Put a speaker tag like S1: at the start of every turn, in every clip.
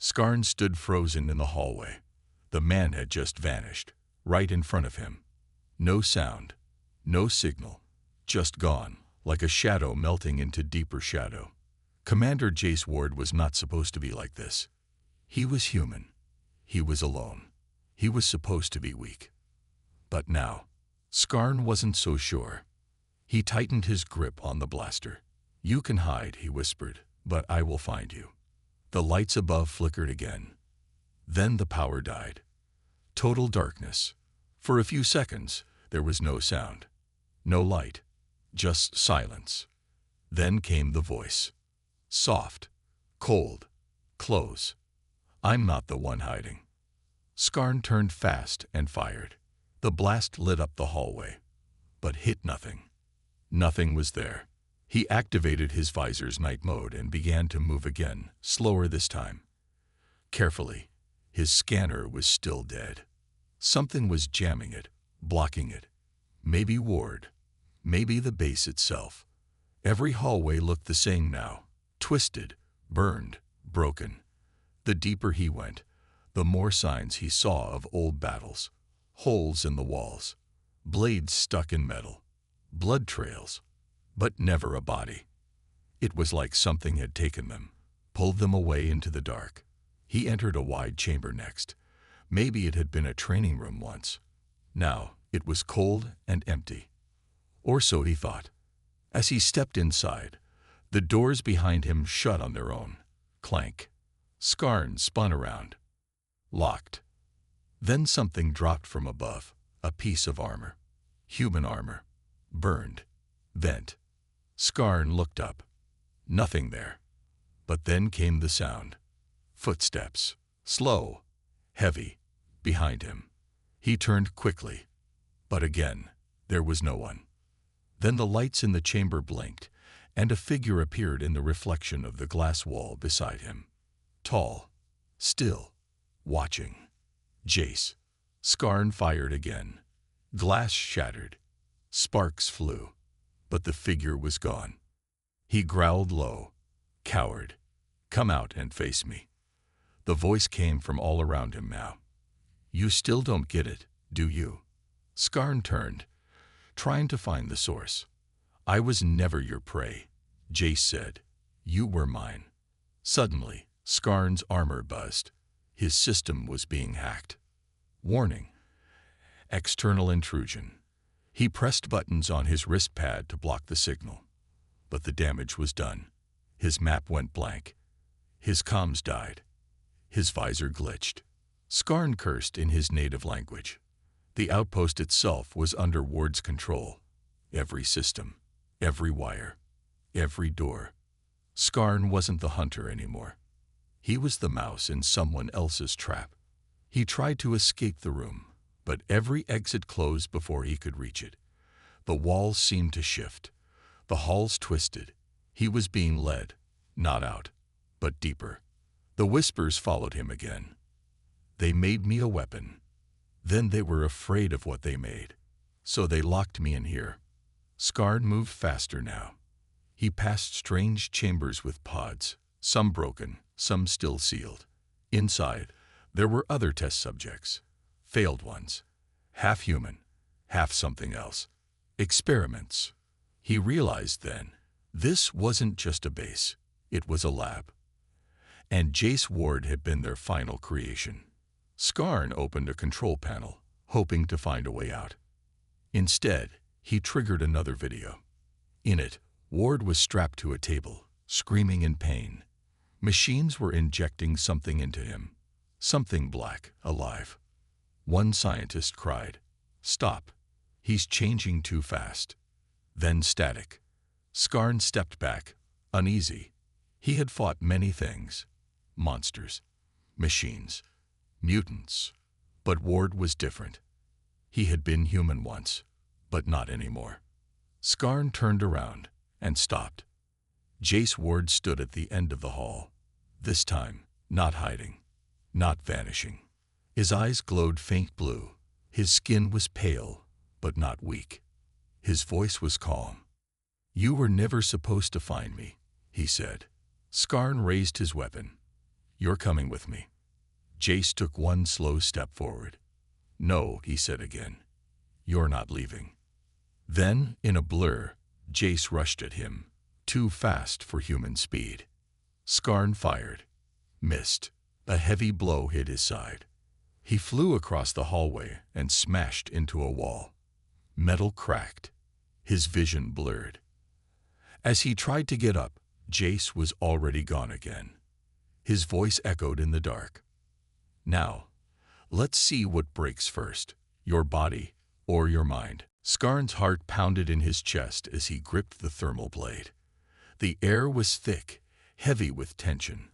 S1: Skarn stood frozen in the hallway. The man had just vanished, right in front of him. No sound, no signal, just gone, like a shadow melting into deeper shadow. Commander Jace Ward was not supposed to be like this. He was human. He was alone. He was supposed to be weak. But now, Skarn wasn't so sure. He tightened his grip on the blaster. "You can hide," he whispered, "but I will find you." The lights above flickered again. Then the power died. Total darkness. For a few seconds, there was no sound, no light, just silence. Then came the voice. Soft, cold, close. "I'm not the one hiding." Skarn turned fast and fired. The blast lit up the hallway, but hit nothing. Nothing was there. He activated his visor's night mode and began to move again, slower this time. Carefully, his scanner was still dead. Something was jamming it, blocking it. Maybe Ward, maybe the base itself. Every hallway looked the same now, twisted, burned, broken. The deeper he went, the more signs he saw of old battles. Holes in the walls, blades stuck in metal, blood trails, but never a body. It was like something had taken them, pulled them away into the dark. He entered a wide chamber next. Maybe it had been a training room once. Now it was cold and empty. Or so he thought. As he stepped inside, the doors behind him shut on their own. Clank. Skarn spun around. Locked. Then something dropped from above, a piece of armor. Human armor. Burned. Bent. Skarn looked up. Nothing there. But then came the sound. Footsteps. Slow. Heavy. Behind him. He turned quickly. But again, there was no one. Then the lights in the chamber blinked, and a figure appeared in the reflection of the glass wall beside him. Tall. Still. Watching. Jace. Skarn fired again. Glass shattered. Sparks flew. But the figure was gone. He growled low. "Coward. Come out and face me." The voice came from all around him now. "You still don't get it, do you?" Skarn turned, trying to find the source. "I was never your prey," Jace said. "You were mine." Suddenly, Skarn's armor buzzed. His system was being hacked. Warning. External intrusion. He pressed buttons on his wrist pad to block the signal. But the damage was done. His map went blank. His comms died. His visor glitched. Skarn cursed in his native language. The outpost itself was under Ward's control. Every system, every wire, every door. Skarn wasn't the hunter anymore. He was the mouse in someone else's trap. He tried to escape the room, but every exit closed before he could reach it. The walls seemed to shift. The halls twisted. He was being led, not out, but deeper. The whispers followed him again. "They made me a weapon. Then they were afraid of what they made. So they locked me in here." Skarn moved faster now. He passed strange chambers with pods, some broken, some still sealed. Inside, there were other test subjects. Failed ones. Half human, half something else. Experiments. He realized then, this wasn't just a base. It was a lab. And Jace Ward had been their final creation. Skarn opened a control panel, hoping to find a way out. Instead, he triggered another video. In it, Ward was strapped to a table, screaming in pain. Machines were injecting something into him. Something black, alive. One scientist cried, "Stop. He's changing too fast." Then static. Skarn stepped back, uneasy. He had fought many things. Monsters. Machines. Mutants. But Ward was different. He had been human once, but not anymore. Skarn turned around and stopped. Jace Ward stood at the end of the hall. This time, not hiding, not vanishing. His eyes glowed faint blue. His skin was pale, but not weak. His voice was calm. "You were never supposed to find me," he said. Skarn raised his weapon. "You're coming with me." Jace took one slow step forward. "No," he said again. "You're not leaving." Then, in a blur, Jace rushed at him, too fast for human speed. Skarn fired. Missed. A heavy blow hit his side. He flew across the hallway and smashed into a wall. Metal cracked. His vision blurred. As he tried to get up, Jace was already gone again. His voice echoed in the dark. "Now, let's see what breaks first, your body or your mind." Skarn's heart pounded in his chest as he gripped the thermal blade. The air was thick, heavy with tension.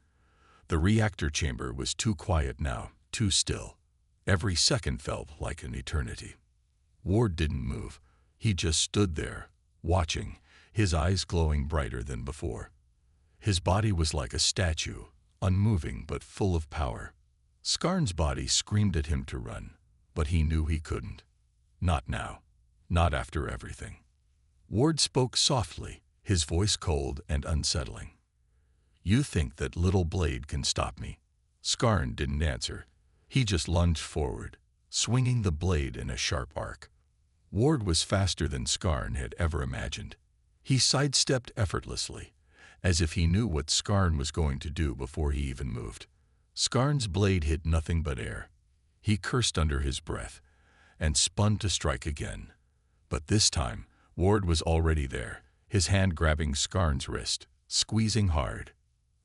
S1: The reactor chamber was too quiet now, too still. Every second felt like an eternity. Ward didn't move. He just stood there, watching, his eyes glowing brighter than before. His body was like a statue, unmoving but full of power. Skarn's body screamed at him to run, but he knew he couldn't. Not now. Not after everything. Ward spoke softly, his voice cold and unsettling. "You think that little blade can stop me?" Skarn didn't answer. He just lunged forward, swinging the blade in a sharp arc. Ward was faster than Skarn had ever imagined. He sidestepped effortlessly, as if he knew what Skarn was going to do before he even moved. Skarn's blade hit nothing but air. He cursed under his breath and spun to strike again. But this time, Ward was already there, his hand grabbing Skarn's wrist, squeezing hard.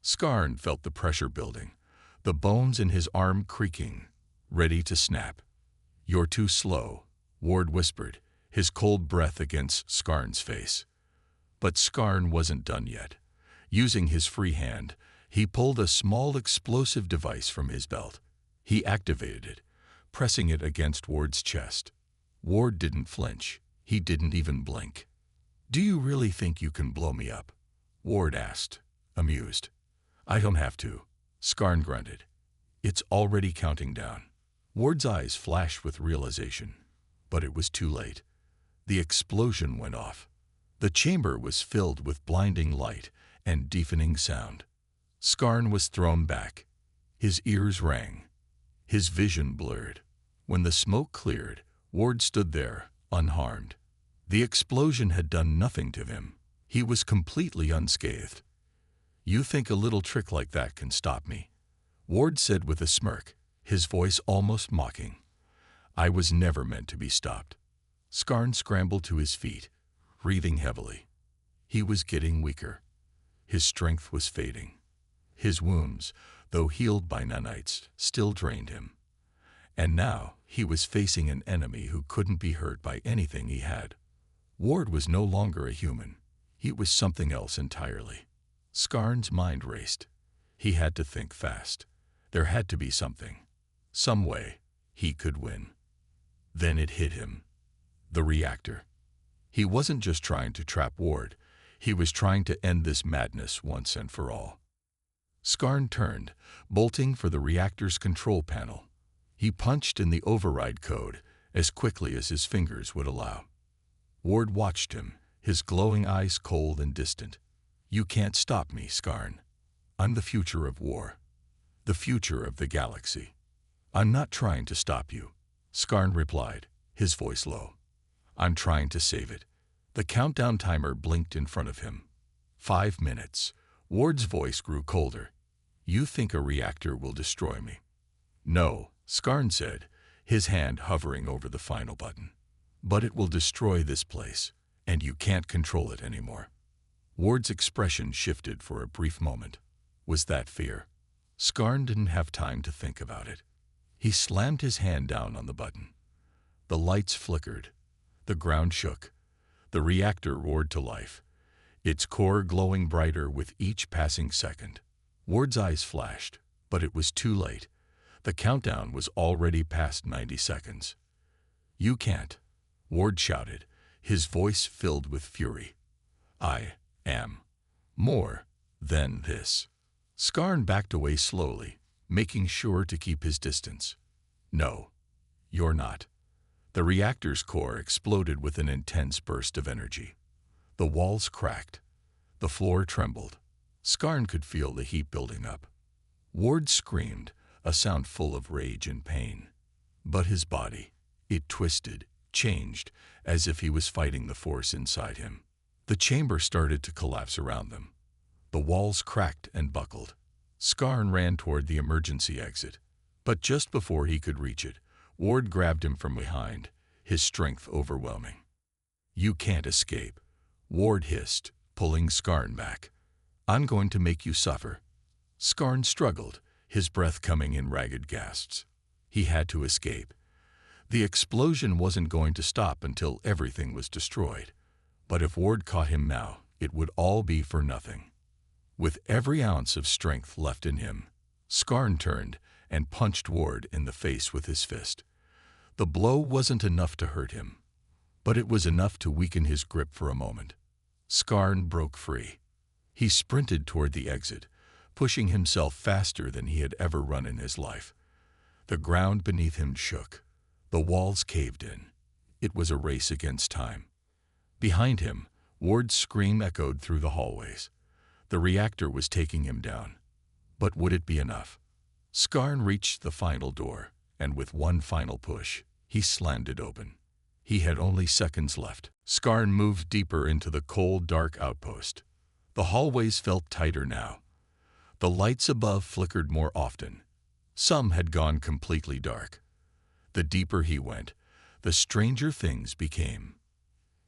S1: Skarn felt the pressure building, the bones in his arm creaking, ready to snap. "You're too slow," Ward whispered, his cold breath against Skarn's face. But Skarn wasn't done yet. Using his free hand, he pulled a small explosive device from his belt. He activated it, pressing it against Ward's chest. Ward didn't flinch. He didn't even blink. "Do you really think you can blow me up?" Ward asked, amused. "I don't have to," Skarn grunted. "It's already counting down." Ward's eyes flashed with realization, but it was too late. The explosion went off. The chamber was filled with blinding light and deafening sound. Skarn was thrown back. His ears rang. His vision blurred. When the smoke cleared, Ward stood there, unharmed. The explosion had done nothing to him. He was completely unscathed. "You think a little trick like that can stop me?" Ward said with a smirk, his voice almost mocking. "I was never meant to be stopped." Skarn scrambled to his feet, breathing heavily. He was getting weaker. His strength was fading. His wounds, though healed by nanites, still drained him. And now he was facing an enemy who couldn't be hurt by anything he had. Ward was no longer a human. He was something else entirely. Skarn's mind raced. He had to think fast. There had to be something, some way, he could win. Then it hit him. The reactor. He wasn't just trying to trap Ward. He was trying to end this madness once and for all. Skarn turned, bolting for the reactor's control panel. He punched in the override code as quickly as his fingers would allow. Ward watched him, his glowing eyes cold and distant. "You can't stop me, Skarn. I'm the future of war. The future of the galaxy." "I'm not trying to stop you," Skarn replied, his voice low. "I'm trying to save it." The countdown timer blinked in front of him. 5 minutes. Ward's voice grew colder. "You think a reactor will destroy me?" "No," Skarn said, his hand hovering over the final button. "But it will destroy this place, and you can't control it anymore." Ward's expression shifted for a brief moment. Was that fear? Skarn didn't have time to think about it. He slammed his hand down on the button. The lights flickered. The ground shook. The reactor roared to life, its core glowing brighter with each passing second. Ward's eyes flashed, but it was too late. The countdown was already past 90 seconds. "You can't," Ward shouted, his voice filled with fury. "I am more than this." Skarn backed away slowly, making sure to keep his distance. "No, you're not." The reactor's core exploded with an intense burst of energy. The walls cracked. The floor trembled. Skarn could feel the heat building up. Ward screamed, a sound full of rage and pain. But his body, it twisted, changed, as if he was fighting the force inside him. The chamber started to collapse around them. The walls cracked and buckled. Skarn ran toward the emergency exit. But just before he could reach it, Ward grabbed him from behind, his strength overwhelming. "You can't escape," Ward hissed, pulling Skarn back. "I'm going to make you suffer." Skarn struggled, his breath coming in ragged gasps. He had to escape. The explosion wasn't going to stop until everything was destroyed. But if Ward caught him now, it would all be for nothing. With every ounce of strength left in him, Skarn turned and punched Ward in the face with his fist. The blow wasn't enough to hurt him, but it was enough to weaken his grip for a moment. Skarn broke free. He sprinted toward the exit, pushing himself faster than he had ever run in his life. The ground beneath him shook. The walls caved in. It was a race against time. Behind him, Ward's scream echoed through the hallways. The reactor was taking him down. But would it be enough? Skarn reached the final door, and with one final push, he slammed it open. He had only seconds left. Skarn moved deeper into the cold, dark outpost. The hallways felt tighter now. The lights above flickered more often. Some had gone completely dark. The deeper he went, the stranger things became.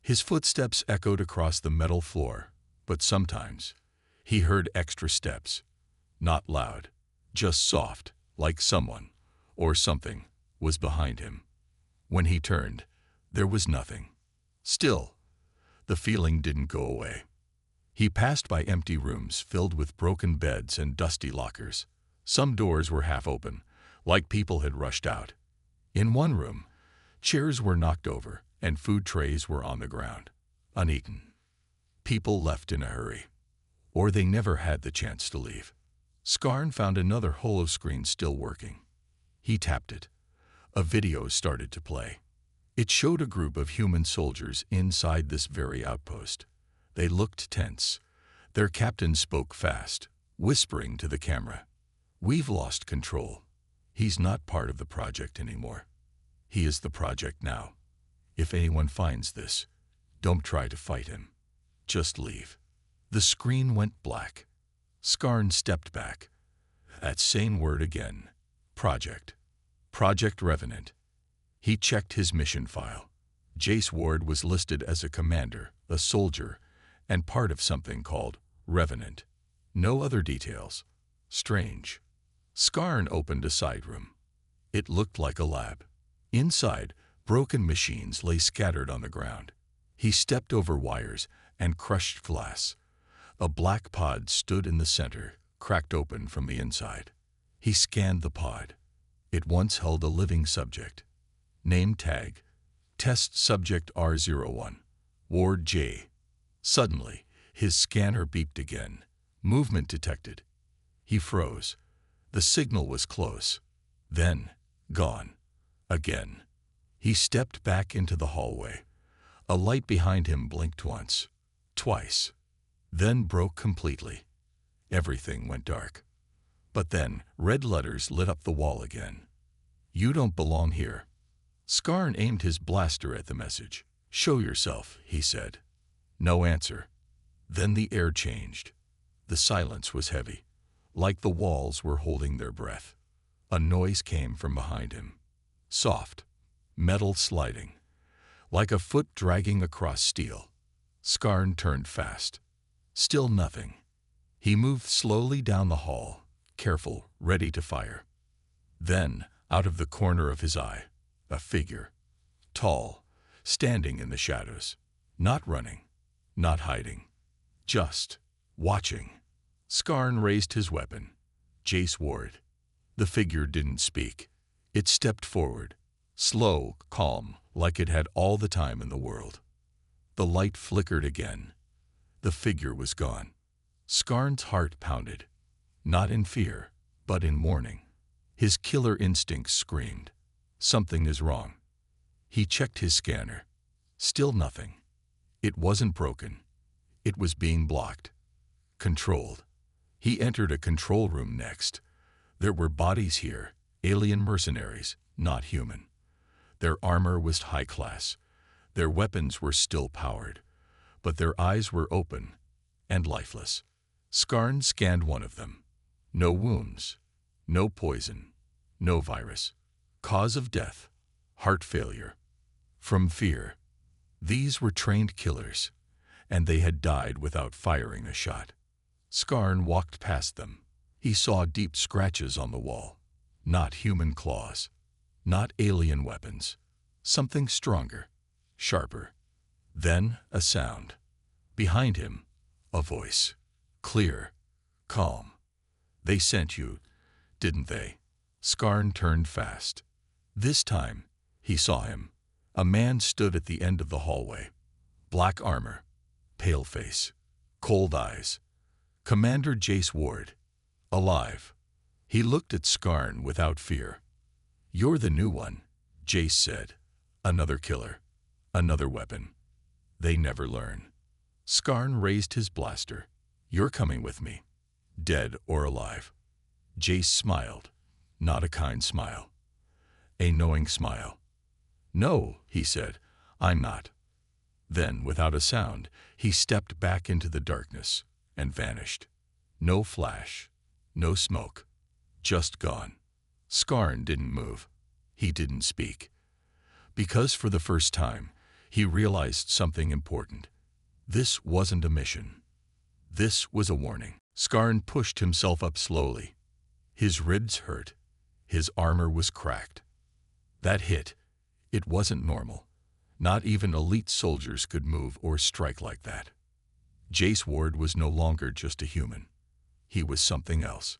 S1: His footsteps echoed across the metal floor, but sometimes he heard extra steps. Not loud, just soft, like someone, or something, was behind him. When he turned, there was nothing. Still, the feeling didn't go away. He passed by empty rooms filled with broken beds and dusty lockers. Some doors were half open, like people had rushed out. In one room, chairs were knocked over and food trays were on the ground, uneaten. People left in a hurry, or they never had the chance to leave. Skarn found another holoscreen still working. He tapped it. A video started to play. It showed a group of human soldiers inside this very outpost. They looked tense. Their captain spoke fast, whispering to the camera. "We've lost control. He's not part of the project anymore. He is the project now. If anyone finds this, don't try to fight him. Just leave." The screen went black. Skarn stepped back. That same word again. Project. Project Revenant. He checked his mission file. Jace Ward was listed as a commander, a soldier, and part of something called Revenant. No other details. Strange. Skarn opened a side room. It looked like a lab. Inside, broken machines lay scattered on the ground. He stepped over wires and crushed glass. A black pod stood in the center, cracked open from the inside. He scanned the pod. It once held a living subject. Name tag: Test Subject R01, Ward J. Suddenly, his scanner beeped again. Movement detected. He froze. The signal was close. Then, gone. Again. He stepped back into the hallway. A light behind him blinked once, twice, then broke completely. Everything went dark. But then, red letters lit up the wall again. "You don't belong here." Skarn aimed his blaster at the message. "Show yourself," he said. No answer. Then the air changed. The silence was heavy, like the walls were holding their breath. A noise came from behind him. Soft, metal sliding, like a foot dragging across steel. Skarn turned fast. Still nothing. He moved slowly down the hall, careful, ready to fire. Then, out of the corner of his eye, a figure. Tall, standing in the shadows. Not running, not hiding. Just watching. Skarn raised his weapon. Jace Ward. The figure didn't speak. It stepped forward, slow, calm, like it had all the time in the world. The light flickered again. The figure was gone. Skarn's heart pounded, not in fear, but in mourning. His killer instincts screamed, something is wrong. He checked his scanner. Still nothing. It wasn't broken. It was being blocked, controlled. He entered a control room next. There were bodies here, alien mercenaries, not human. Their armor was high class. Their weapons were still powered, but their eyes were open and lifeless. Skarn scanned one of them. No wounds, no poison, no virus. Cause of death, heart failure. From fear. These were trained killers, and they had died without firing a shot. Skarn walked past them. He saw deep scratches on the wall. Not human claws. Not alien weapons. Something stronger, sharper. Then a sound. Behind him, a voice. Clear, calm. They sent you, didn't they? Skarn turned fast. This time, he saw him. A man stood at the end of the hallway. Black armor, pale face, cold eyes. Commander Jace Ward. Alive. He looked at Skarn without fear. You're the new one, Jace said. Another killer. Another weapon. They never learn. Skarn raised his blaster. You're coming with me. Dead or alive. Jace smiled. Not a kind smile. A knowing smile. No, he said. I'm not. Then, without a sound, he stepped back into the darkness and vanished. No flash. No smoke. Just gone. Skarn didn't move. He didn't speak. Because for the first time, he realized something important. This wasn't a mission. This was a warning. Skarn pushed himself up slowly. His ribs hurt. His armor was cracked. That hit, it wasn't normal. Not even elite soldiers could move or strike like that. Jace Ward was no longer just a human. He was something else.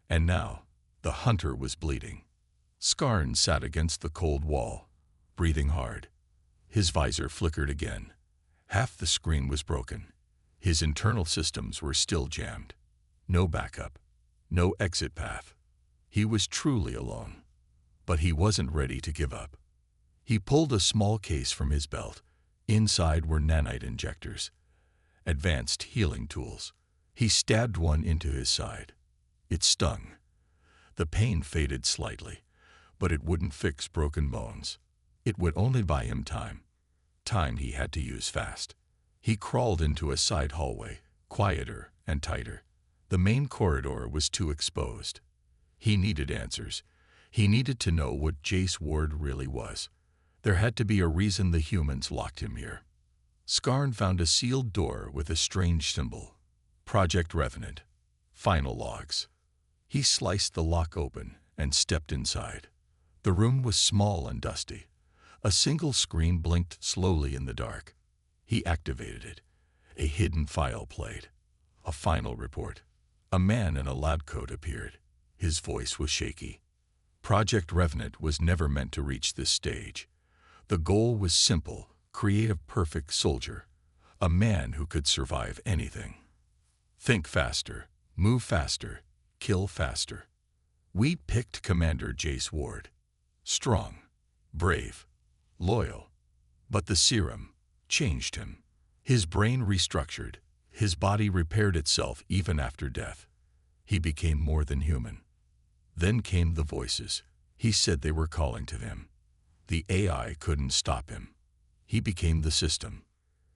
S1: And now, the hunter was bleeding. Skarn sat against the cold wall, breathing hard. His visor flickered again. Half the screen was broken. His internal systems were still jammed. No backup. No exit path. He was truly alone. But he wasn't ready to give up. He pulled a small case from his belt. Inside were nanite injectors. Advanced healing tools. He stabbed one into his side. It stung. The pain faded slightly, but it wouldn't fix broken bones. It would only buy him time. Time he had to use fast. He crawled into a side hallway, quieter and tighter. The main corridor was too exposed. He needed answers. He needed to know what Jace Ward really was. There had to be a reason the humans locked him here. Skarn found a sealed door with a strange symbol. Project Revenant. Final logs. He sliced the lock open and stepped inside. The room was small and dusty. A single screen blinked slowly in the dark. He activated it. A hidden file played. A final report. A man in a lab coat appeared. His voice was shaky. Project Revenant was never meant to reach this stage. The goal was simple: create a perfect soldier. A man who could survive anything. Think faster, move faster, kill faster. We picked Commander Jace Ward. Strong, brave, loyal. But the serum changed him. His brain restructured. His body repaired itself even after death. He became more than human. Then came the voices. He said they were calling to him. The AI couldn't stop him. He became the system.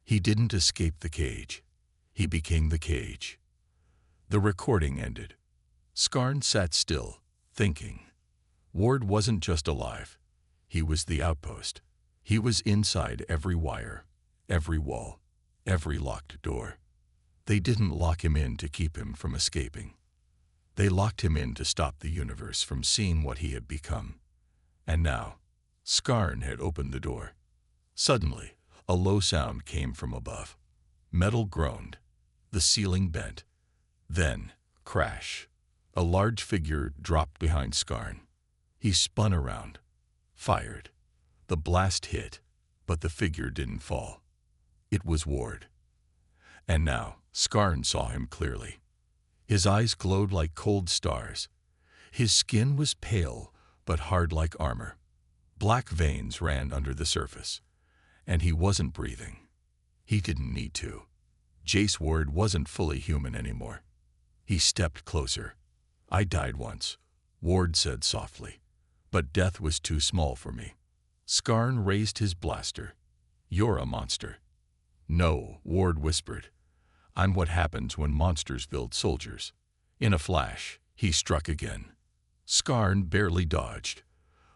S1: He didn't escape the cage. He became the cage. The recording ended. Skarn sat still, thinking. Ward wasn't just alive. He was the outpost. He was inside every wire, every wall, every locked door. They didn't lock him in to keep him from escaping. They locked him in to stop the universe from seeing what he had become. And now, Skarn had opened the door. Suddenly, a low sound came from above. Metal groaned. The ceiling bent. Then, crash. A large figure dropped behind Skarn. He spun around. Fired. The blast hit, but the figure didn't fall. It was Ward. And now, Skarn saw him clearly. His eyes glowed like cold stars. His skin was pale, but hard like armor. Black veins ran under the surface. And he wasn't breathing. He didn't need to. Jace Ward wasn't fully human anymore. He stepped closer. I died once. Ward said softly. But death was too small for me. Skarn raised his blaster. You're a monster. No, Ward whispered. I'm what happens when monsters build soldiers. In a flash, he struck again. Skarn barely dodged.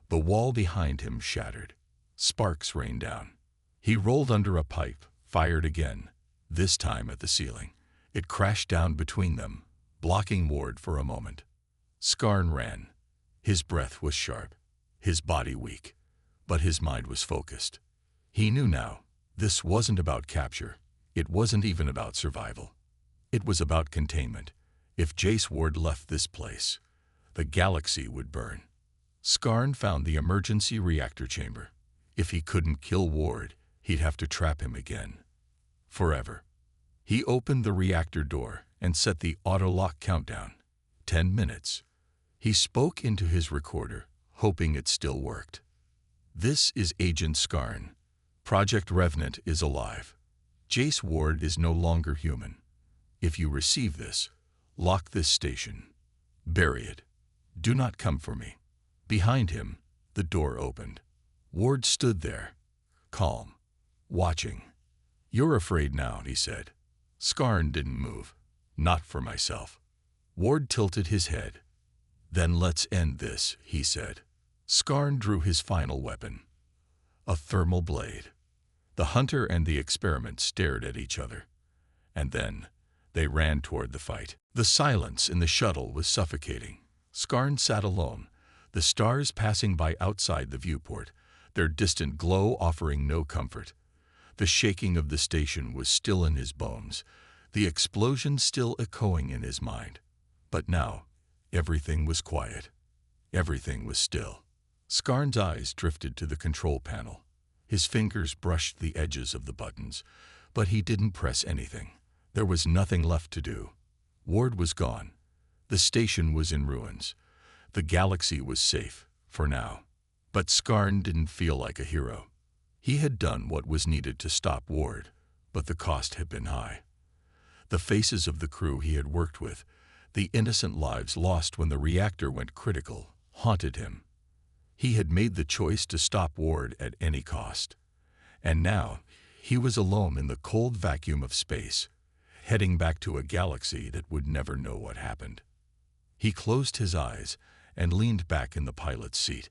S1: The wall behind him shattered. Sparks rained down. He rolled under a pipe, fired again, this time at the ceiling. It crashed down between them, blocking Ward for a moment. Skarn ran. His breath was sharp, his body weak, but his mind was focused. He knew now, this wasn't about capture. It wasn't even about survival. It was about containment. If Jace Ward left this place, the galaxy would burn. Skarn found the emergency reactor chamber. If he couldn't kill Ward, he'd have to trap him again. Forever. He opened the reactor door and set the auto-lock countdown. 10 minutes. He spoke into his recorder, hoping it still worked. This is Agent Skarn. Project Revenant is alive. Jace Ward is no longer human. If you receive this, lock this station. Bury it. Do not come for me. Behind him, the door opened. Ward stood there, calm, watching. You're afraid now, he said. Skarn didn't move. Not for myself. Ward tilted his head. Then let's end this, he said. Skarn drew his final weapon. A thermal blade. The hunter and the experiment stared at each other. And then, they ran toward the fight. The silence in the shuttle was suffocating. Skarn sat alone, the stars passing by outside the viewport, their distant glow offering no comfort. The shaking of the station was still in his bones, the explosion still echoing in his mind. But now, everything was quiet. Everything was still. Skarn's eyes drifted to the control panel. His fingers brushed the edges of the buttons, but he didn't press anything. There was nothing left to do. Ward was gone. The station was in ruins. The galaxy was safe, for now. But Skarn didn't feel like a hero. He had done what was needed to stop Ward, but the cost had been high. The faces of the crew he had worked with, the innocent lives lost when the reactor went critical, haunted him. He had made the choice to stop Ward at any cost. And now, he was alone in the cold vacuum of space, heading back to a galaxy that would never know what happened. He closed his eyes and leaned back in the pilot's seat,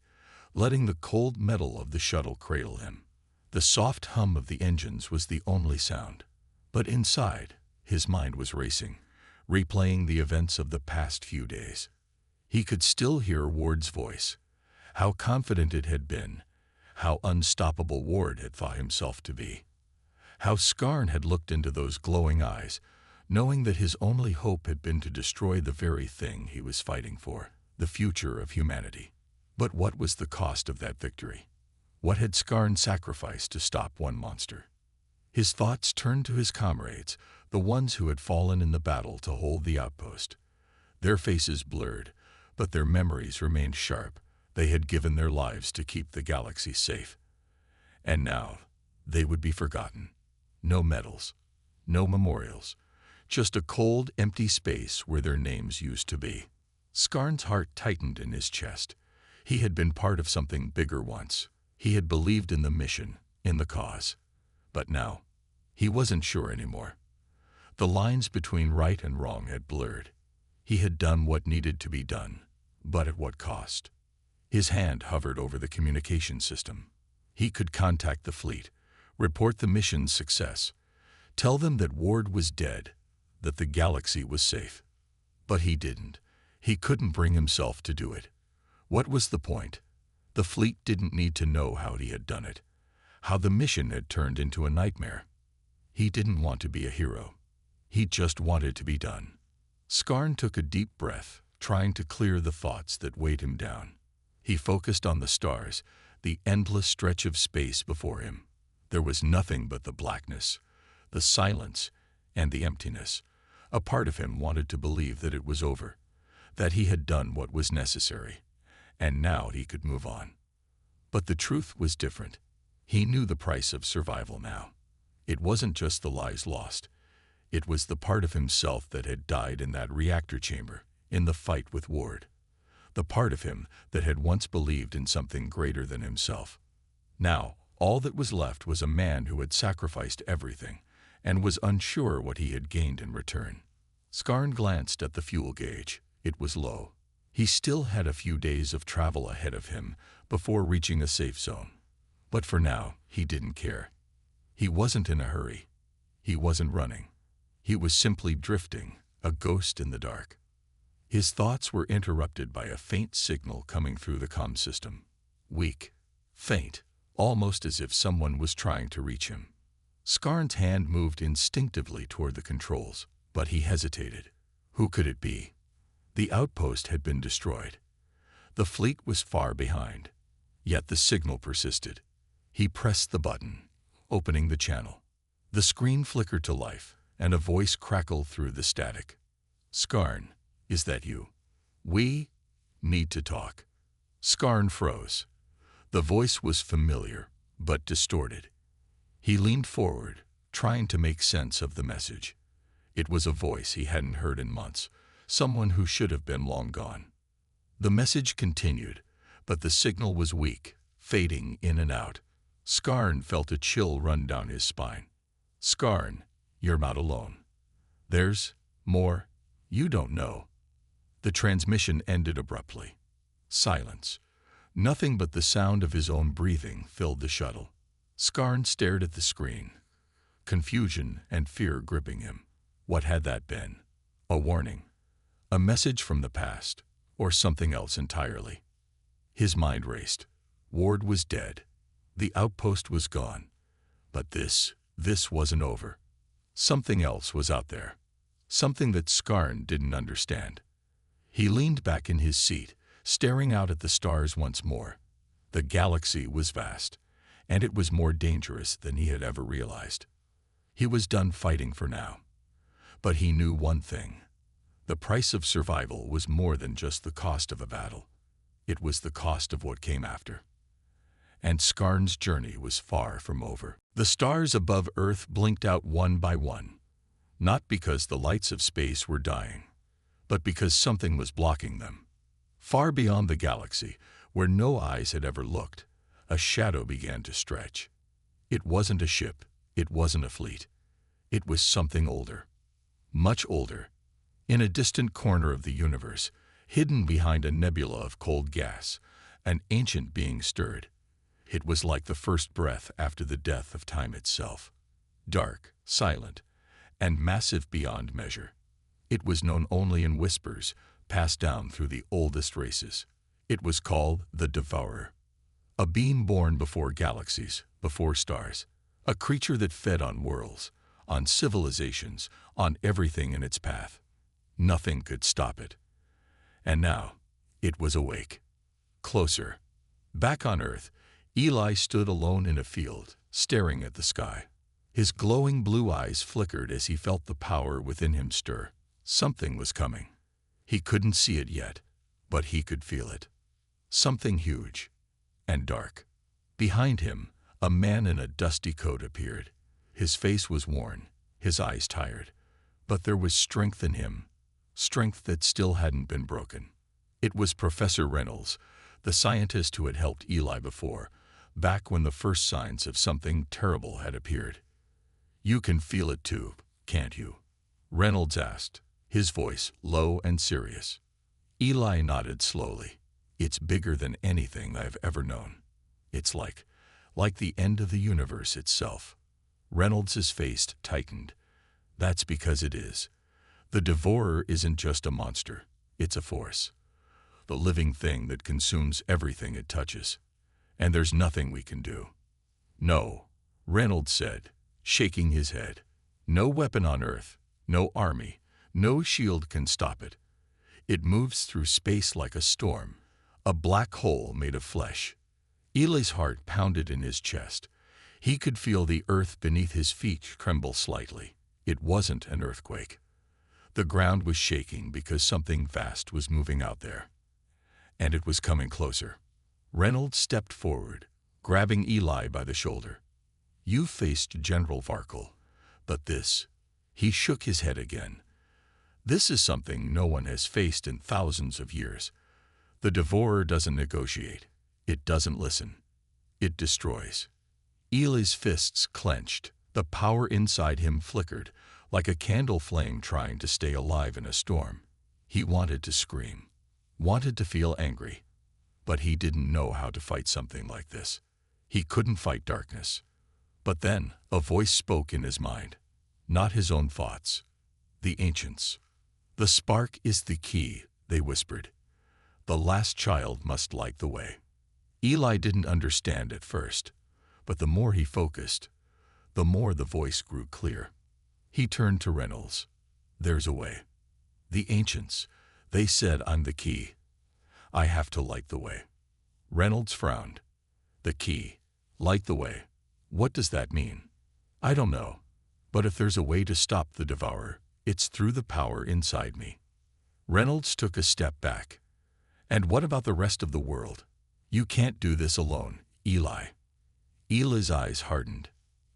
S1: letting the cold metal of the shuttle cradle him. The soft hum of the engines was the only sound. But inside, his mind was racing, replaying the events of the past few days. He could still hear Ward's voice, how confident it had been, how unstoppable Ward had thought himself to be, how Skarn had looked into those glowing eyes, knowing that his only hope had been to destroy the very thing he was fighting for, the future of humanity. But what was the cost of that victory? What had Skarn sacrificed to stop one monster? His thoughts turned to his comrades, the ones who had fallen in the battle to hold the outpost. Their faces blurred, but their memories remained sharp. They had given their lives to keep the galaxy safe. And now, they would be forgotten. No medals, no memorials, just a cold, empty space where their names used to be. Skarn's heart tightened in his chest. He had been part of something bigger once. He had believed in the mission, in the cause. But now, he wasn't sure anymore. The lines between right and wrong had blurred. He had done what needed to be done, but at what cost? His hand hovered over the communication system. He could contact the fleet, report the mission's success, tell them that Ward was dead, that the galaxy was safe. But he didn't. He couldn't bring himself to do it. What was the point? The fleet didn't need to know how he had done it, how the mission had turned into a nightmare. He didn't want to be a hero. He just wanted to be done. Skarn took a deep breath, trying to clear the thoughts that weighed him down. He focused on the stars, the endless stretch of space before him. There was nothing but the blackness, the silence, and the emptiness. A part of him wanted to believe that it was over, that he had done what was necessary, and now he could move on. But the truth was different. He knew the price of survival now. It wasn't just the lives lost. It was the part of himself that had died in that reactor chamber, in the fight with Ward. the part of him that had once believed in something greater than himself. Now, all that was left was a man who had sacrificed everything and was unsure what he had gained in return. Skarn glanced at the fuel gauge. It was low. He still had a few days of travel ahead of him before reaching a safe zone. But for now, he didn't care. He wasn't in a hurry. He wasn't running. He was simply drifting, a ghost in the dark. His thoughts were interrupted by a faint signal coming through the comm system. Weak, faint, almost as if someone was trying to reach him. Skarn's hand moved instinctively toward the controls, but he hesitated. Who could it be? The outpost had been destroyed. The fleet was far behind. Yet the signal persisted. He pressed the button, opening the channel. The screen flickered to life, and a voice crackled through the static. "Skarn, is that you? We need to talk." Skarn froze. The voice was familiar, but distorted. He leaned forward, trying to make sense of the message. It was a voice he hadn't heard in months, someone who should have been long gone. The message continued, but the signal was weak, fading in and out. Skarn felt a chill run down his spine. "Skarn, you're not alone. There's more you don't know." The transmission ended abruptly. Silence. Nothing but the sound of his own breathing filled the shuttle. Skarn stared at the screen, confusion and fear gripping him. What had that been? A warning? A message from the past? Or something else entirely? His mind raced. Ward was dead. The outpost was gone. But this wasn't over. Something else was out there. Something that Skarn didn't understand. He leaned back in his seat, staring out at the stars once more. The galaxy was vast, and it was more dangerous than he had ever realized. He was done fighting for now. But he knew one thing. The price of survival was more than just the cost of a battle. It was the cost of what came after. And Skarn's journey was far from over. The stars above Earth blinked out one by one, not because the lights of space were dying, but because something was blocking them. Far beyond the galaxy, where no eyes had ever looked, a shadow began to stretch. It wasn't a ship, it wasn't a fleet. It was something older, much older. In a distant corner of the universe, hidden behind a nebula of cold gas, an ancient being stirred. It was like the first breath after the death of time itself. Dark, silent, and massive beyond measure. It was known only in whispers, passed down through the oldest races. It was called the Devourer. A being born before galaxies, before stars. A creature that fed on worlds, on civilizations, on everything in its path. Nothing could stop it. And now, it was awake. Closer. Back on Earth, Eli stood alone in a field, staring at the sky. His glowing blue eyes flickered as he felt the power within him stir. Something was coming. He couldn't see it yet, but he could feel it. Something huge and dark. Behind him, a man in a dusty coat appeared. His face was worn, his eyes tired, but there was strength in him, strength that still hadn't been broken. It was Professor Reynolds, the scientist who had helped Eli before, back when the first signs of something terrible had appeared. "You can feel it too, can't you?" Reynolds asked, his voice low and serious. Eli nodded slowly. "It's bigger than anything I've ever known. It's like the end of the universe itself." Reynolds' face tightened. "That's because it is. The Devourer isn't just a monster, it's a force. The living thing that consumes everything it touches. And there's nothing we can do." "No," Reynolds said, shaking his head. "No weapon on Earth, no army, no shield can stop it. It moves through space like a storm, a black hole made of flesh." Eli's heart pounded in his chest. He could feel the earth beneath his feet tremble slightly. It wasn't an earthquake. The ground was shaking because something vast was moving out there. And it was coming closer. Reynolds stepped forward, grabbing Eli by the shoulder. "You faced General Varkle, but this..." He shook his head again. "This is something no one has faced in thousands of years. The devourer doesn't negotiate. It doesn't listen. It destroys. Eli's fists clenched. The power inside him flickered, like a candle flame trying to stay alive in a storm. He wanted to scream, wanted to feel angry, but he didn't know how to fight something like this. He couldn't fight darkness. But then a voice spoke in his mind, not his own thoughts. The ancients. "The spark is the key," they whispered. "The last child must light the way." Eli didn't understand at first, but the more he focused, the more the voice grew clear. He turned to Reynolds. "There's a way. The ancients, they said I'm the key. I have to light the way." Reynolds frowned. "The key. Light the way. What does that mean?" "I don't know. But if there's a way to stop the devourer, it's through the power inside me." Reynolds took a step back. "And what about the rest of the world? You can't do this alone, Eli." Eli's eyes hardened.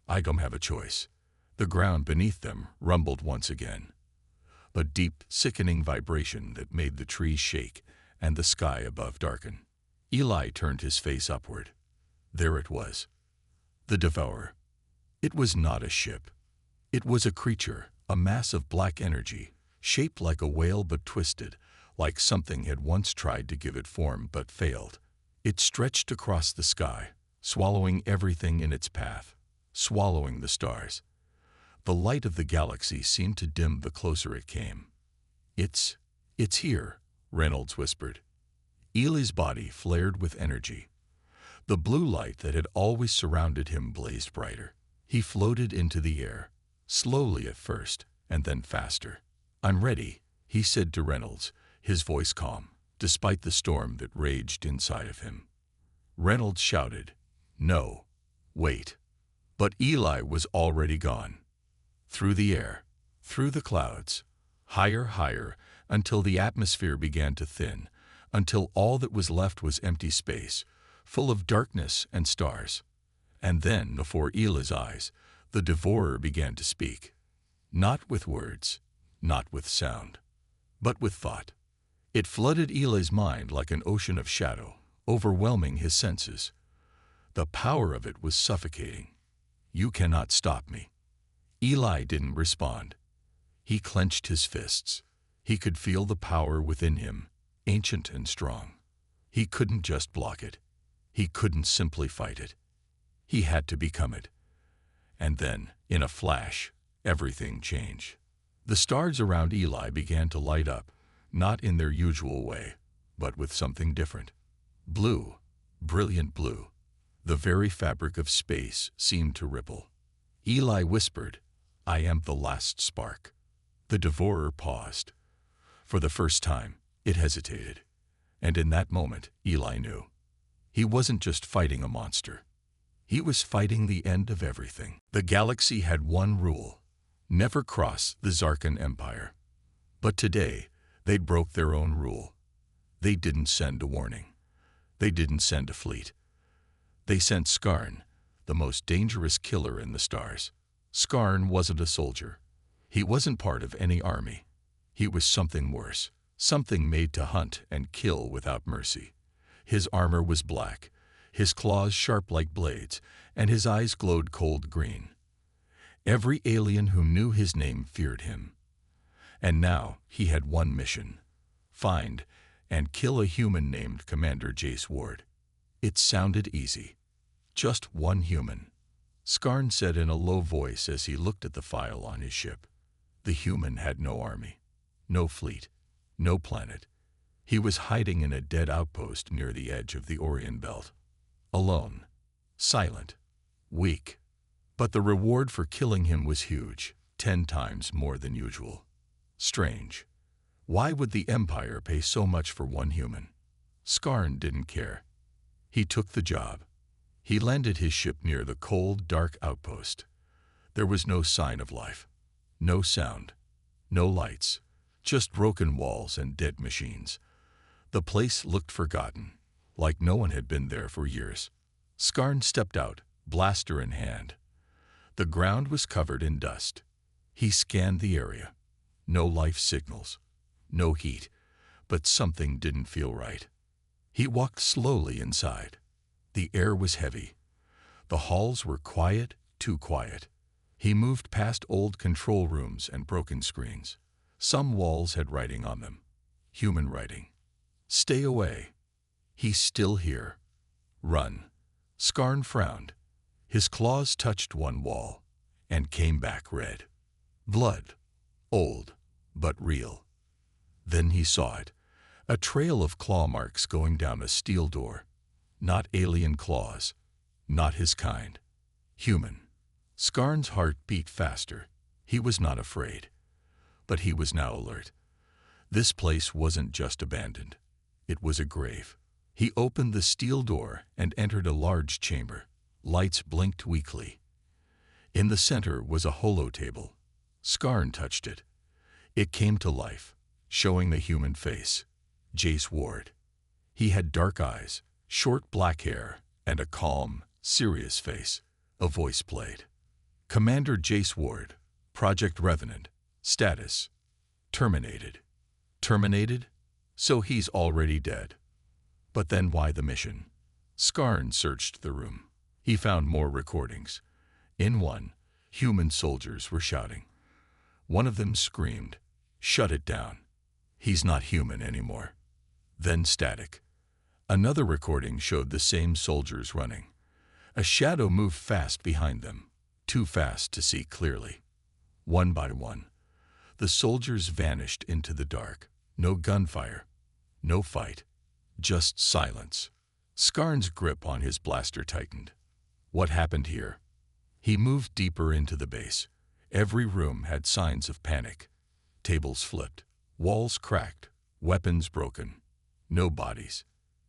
S1: "I don't have a choice." The ground beneath them rumbled once again. A deep, sickening vibration that made the trees shake and the sky above darken. Eli turned his face upward. There it was. The devourer. It was not a ship. It was a creature, a mass of black energy, shaped like a whale but twisted, like something had once tried to give it form but failed. It stretched across the sky, swallowing everything in its path, swallowing the stars. The light of the galaxy seemed to dim the closer it came. It's here," Reynolds whispered. Eli's body flared with energy. The blue light that had always surrounded him blazed brighter. He floated into the air, slowly at first, and then faster. "I'm ready," he said to Reynolds, his voice calm, despite the storm that raged inside of him. Reynolds shouted, "No, wait." But Eli was already gone. Through the air, through the clouds, higher, until the atmosphere began to thin, until all that was left was empty space, full of darkness and stars. And then, before Eli's eyes, the devourer began to speak. Not with words, not with sound, but with thought. It flooded Eli's mind like an ocean of shadow, overwhelming his senses. The power of it was suffocating. "You cannot stop me." Eli didn't respond. He clenched his fists. He could feel the power within him, ancient and strong. He couldn't just block it. He couldn't simply fight it. He had to become it. And then, in a flash, everything changed. The stars around Eli began to light up, not in their usual way, but with something different. Blue, brilliant blue. The very fabric of space seemed to ripple. Eli whispered, "I am the last spark." The devourer paused. For the first time, it hesitated. And in that moment, Eli knew. He wasn't just fighting a monster. He was fighting the end of everything. The galaxy had one rule: never cross the Zarkan Empire. But today, they'd broke their own rule. They didn't send a warning. They didn't send a fleet. They sent Skarn, the most dangerous killer in the stars. Skarn wasn't a soldier. He wasn't part of any army. He was something worse, something made to hunt and kill without mercy. His armor was black, his claws sharp like blades, and his eyes glowed cold green. Every alien who knew his name feared him. And now he had one mission: find and kill a human named Commander Jace Ward. It sounded easy. Just one human. Skarn said in a low voice as he looked at the file on his ship. The human had no army, no fleet, no planet. He was hiding in a dead outpost near the edge of the Orion Belt. Alone, silent, weak. But the reward for killing him was huge, 10 times more than usual. Strange. Why would the Empire pay so much for one human? Skarn didn't care. He took the job. He landed his ship near the cold, dark outpost. There was no sign of life. No sound. No lights. Just broken walls and dead machines. The place looked forgotten, like no one had been there for years. Skarn stepped out, blaster in hand. The ground was covered in dust. He scanned the area. No life signals. No heat. But something didn't feel right. He walked slowly inside. The air was heavy. The halls were quiet, too quiet. He moved past old control rooms and broken screens. Some walls had writing on them. Human writing. Stay away. He's still here. Run. Skarn frowned. His claws touched one wall and came back red. Blood. Old, but real. Then he saw it. A trail of claw marks going down a steel door. Not alien claws. Not his kind. Human. Skarn's heart beat faster. He was not afraid. But he was now alert. This place wasn't just abandoned. It was a grave. He opened the steel door and entered a large chamber. Lights blinked weakly. In the center was a holotable. Skarn touched it. It came to life, showing the human face. Jace Ward. He had dark eyes, short black hair, and a calm, serious face. A voice played. Commander Jace Ward, Project Revenant. Status. Terminated. Terminated? So he's already dead. But then why the mission? Skarn searched the room. He found more recordings. In one, human soldiers were shouting. One of them screamed, "Shut it down. He's not human anymore." Then static. Another recording showed the same soldiers running. A shadow moved fast behind them, too fast to see clearly. One by one, the soldiers vanished into the dark. No gunfire, no fight, just silence. Skarn's grip on his blaster tightened. What happened here? He moved deeper into the base. Every room had signs of panic. Tables flipped, walls cracked, weapons broken. No bodies,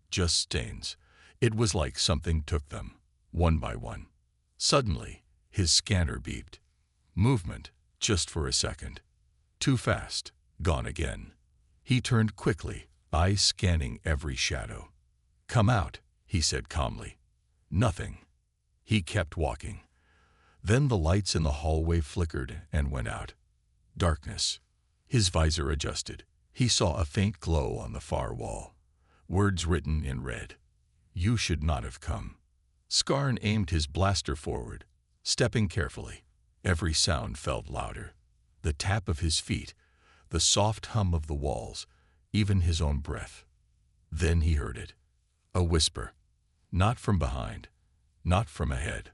S1: just stains. It was like something took them, one by one. Suddenly, his scanner beeped. Movement, just for a second. Too fast, gone again. He turned quickly, eyes scanning every shadow. "Come out," he said calmly. Nothing. He kept walking. Then the lights in the hallway flickered and went out. Darkness. His visor adjusted. He saw a faint glow on the far wall. Words written in red. "You should not have come." Skarn aimed his blaster forward, stepping carefully. Every sound felt louder. The tap of his feet, the soft hum of the walls, even his own breath. Then he heard it. A whisper. Not from behind, not from ahead,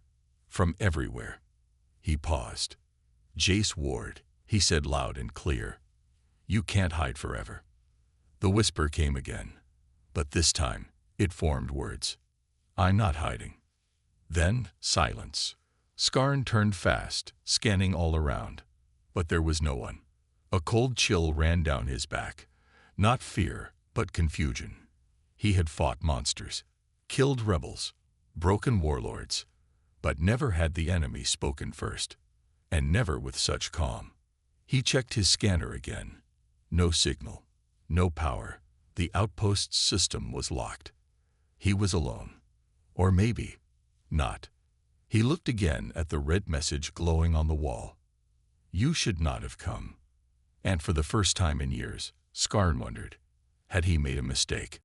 S1: from everywhere. He paused. "Jace Ward," he said loud and clear. "You can't hide forever." The whisper came again, but this time it formed words. "I'm not hiding." Then silence. Skarn turned fast, scanning all around. But there was no one. A cold chill ran down his back. Not fear, but confusion. He had fought monsters, killed rebels, broken warlords, but never had the enemy spoken first, and never with such calm. He checked his scanner again. No signal, no power. The outpost's system was locked. He was alone. Or maybe not. He looked again at the red message glowing on the wall. "You should not have come." And for the first time in years, Skarn wondered, had he made a mistake?